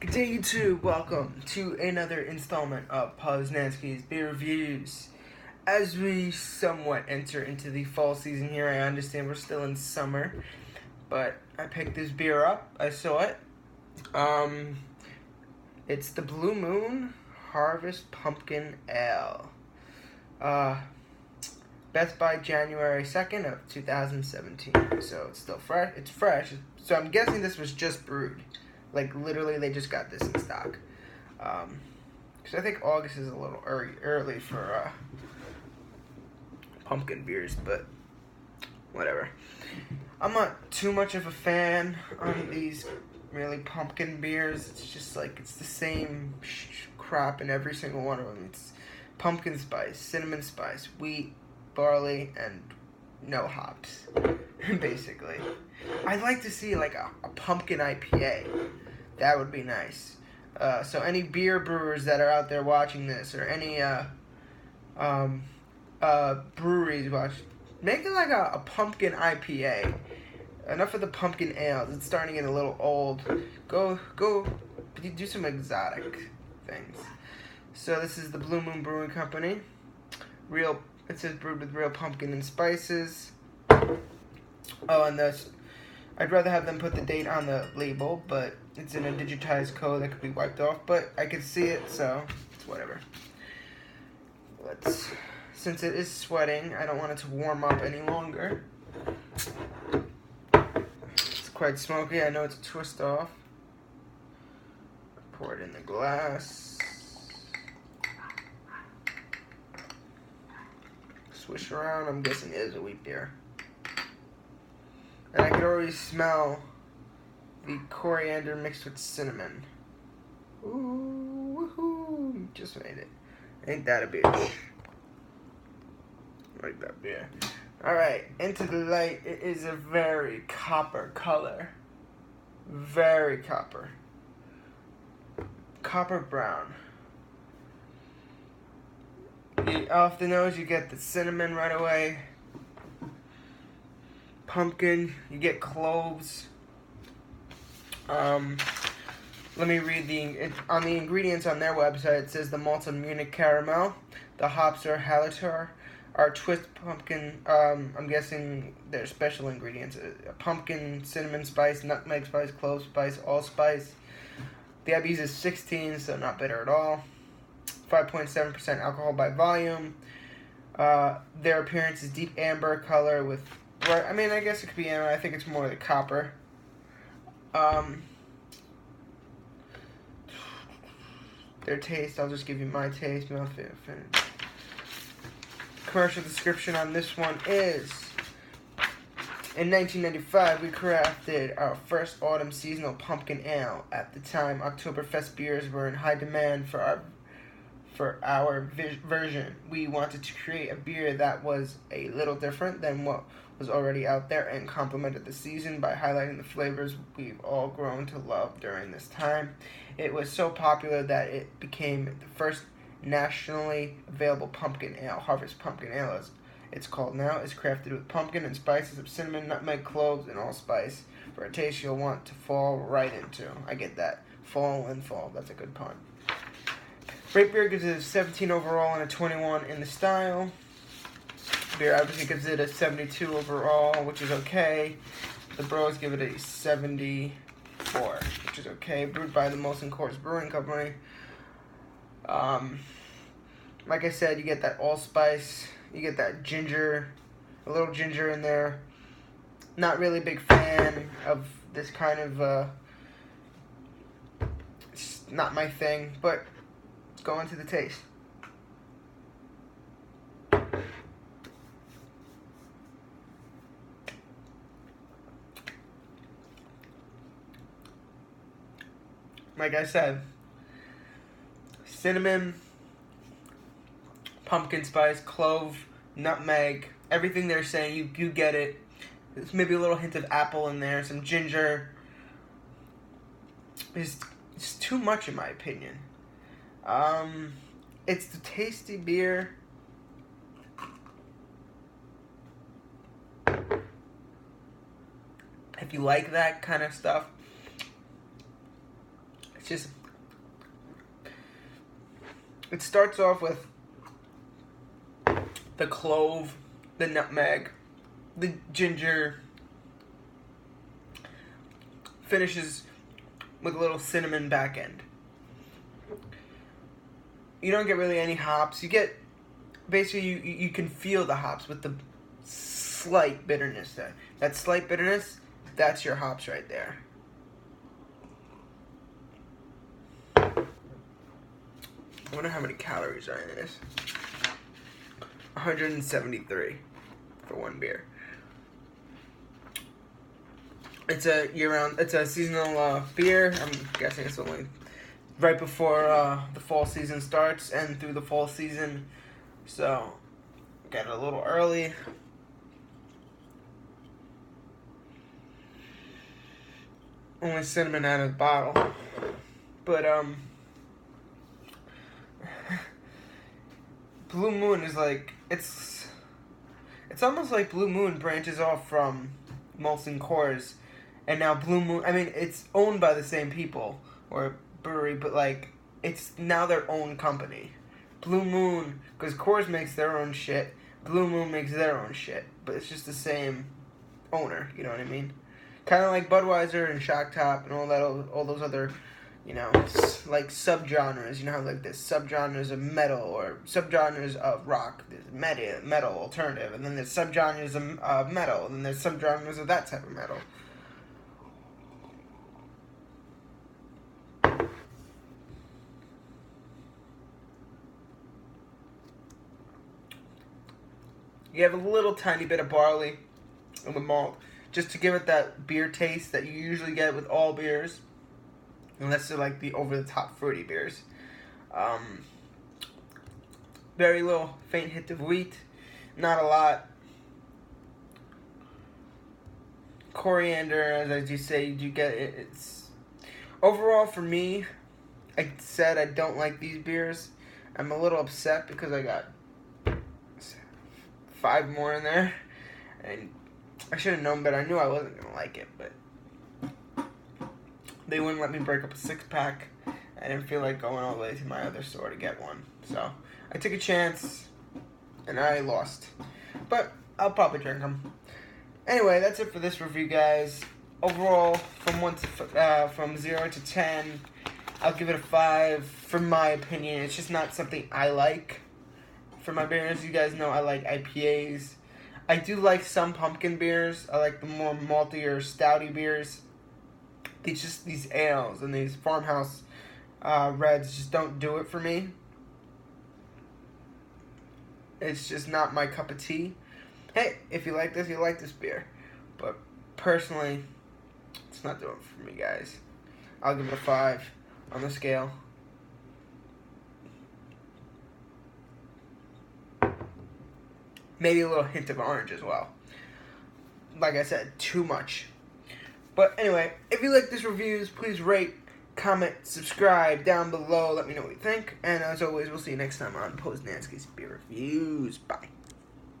Good day, YouTube. Welcome to another installment of Poznansky's Beer Reviews. As we somewhat enter into the fall season here, I understand we're still in summer, but I picked this beer up. I saw it. It's the Blue Moon Harvest Pumpkin Ale. Best by January 2nd of 2017. So it's still fresh. It's fresh. So I'm guessing this was just brewed. Like, literally, they just got this in stock. Because I think August is a little early for pumpkin beers, but whatever. I'm not too much of a fan on these really pumpkin beers. It's just like, it's the same crap in every single one of them. It's pumpkin spice, cinnamon spice, wheat, barley, and no hops, basically. I'd like to see like a pumpkin IPA. That would be nice. So any beer brewers that are out there watching this, or any breweries make it like a pumpkin IPA. Enough of the pumpkin ales. It's starting to get a little old. Go do some exotic things. So this is the Blue Moon Brewing Company. It says brewed with real pumpkin and spices. Oh, and I'd rather have them put the date on the label, but it's in a digitized code that could be wiped off. But I can see it, so it's whatever. Since it is sweating, I don't want it to warm up any longer. It's quite smoky. I know it's a twist off. Pour it in the glass. Swish around. I'm guessing it is a wheat beer. And I can already smell the coriander mixed with cinnamon. Ooh, woohoo! Just made it. Ain't that a bitch? Like that beer. Alright, into the light. It is a very copper color. Very copper. Copper brown. Off the nose, you get the cinnamon right away. Pumpkin, you get cloves. Let me read on the ingredients on their website. It says the malts are Munich caramel, the hops are Hallertau, our twist pumpkin. I'm guessing they're special ingredients: pumpkin, cinnamon spice, nutmeg spice, clove spice, allspice. The IBU is 16, so not bitter at all. 5.7% alcohol by volume. Their appearance is deep amber color with. Right, I mean, I guess it could be amber. I think it's more the copper. Their taste, I'll just give you my taste. Commercial description on this one is: in 1995, we crafted our first autumn seasonal pumpkin ale. At the time, Oktoberfest beers were in high demand for our version. We wanted to create a beer that was a little different than what was already out there and complemented the season by highlighting the flavors we've all grown to love during this time. It was so popular that it became the first nationally available pumpkin ale. Harvest Pumpkin Ale, as it's called now, is crafted with pumpkin and spices of cinnamon, nutmeg, cloves, and allspice for a taste you'll want to fall right into. I get that. Fall. That's a good pun. Great Beer gives it a 17 overall and a 21 in the style. Beer obviously gives it a 72 overall, which is okay. The Bros give it a 74, which is okay. Brewed by the Molson Coors Brewing Company. Like I said, you get that allspice, you get that ginger, a little ginger in there. Not really a big fan of this kind of, it's not my thing, but let's go into the taste. Like I said, cinnamon, pumpkin spice, clove, nutmeg, everything they're saying, you get it. There's maybe a little hint of apple in there, some ginger. It's too much in my opinion. It's the tasty beer. If you like that kind of stuff, It's just, it starts off with the clove, the nutmeg, the ginger, finishes with a little cinnamon back end. You don't get really any hops. You get, basically, you can feel the hops with the slight bitterness there. That slight bitterness, that's your hops right there. I wonder how many calories are in this. 173 for one beer. It's a year-round, it's a seasonal beer. I'm guessing it's only right before the fall season starts and through the fall season. So, got it a little early. Only cinnamon out of the bottle. But, Blue Moon is like, it's almost like Blue Moon branches off from Molson Coors, and now Blue Moon, I mean, it's owned by the same people, or brewery, but like, it's now their own company. Blue Moon, because Coors makes their own shit, Blue Moon makes their own shit, but it's just the same owner, you know what I mean? Kind of like Budweiser and Shock Top and all those other, you know, like subgenres. You know how like there's subgenres of metal or subgenres of rock. There's metal alternative, and then there's subgenres of metal, and then there's subgenres of that type of metal. You have a little tiny bit of barley and the malt, just to give it that beer taste that you usually get with all beers, unless they're like the over-the-top fruity beers. Very little faint hint of wheat, not a lot. Coriander, as you say, you do get it. It's overall for me. I said I don't like these beers. I'm a little upset because I got 5 more in there, and I should have known better. I knew I wasn't gonna like it, but they wouldn't let me break up a 6-pack. I didn't feel like going all the way to my other store to get one, so I took a chance, and I lost. But I'll probably drink them. Anyway, that's it for this review, guys. Overall, from 0 to 10, I'll give it a 5. For my opinion, it's just not something I like. For my beers, you guys know I like IPAs. I do like some pumpkin beers. I like the more malty or stouty beers. These ales and these farmhouse reds just don't do it for me. It's just not my cup of tea. Hey, if you like this beer. But personally, it's not doing it for me, guys. I'll give it a 5 on the scale. Maybe a little hint of orange as well. Like I said, too much. But anyway, if you like this reviews, please rate, comment, subscribe down below. Let me know what you think. And as always, we'll see you next time on Poznansky's Beer Reviews. Bye.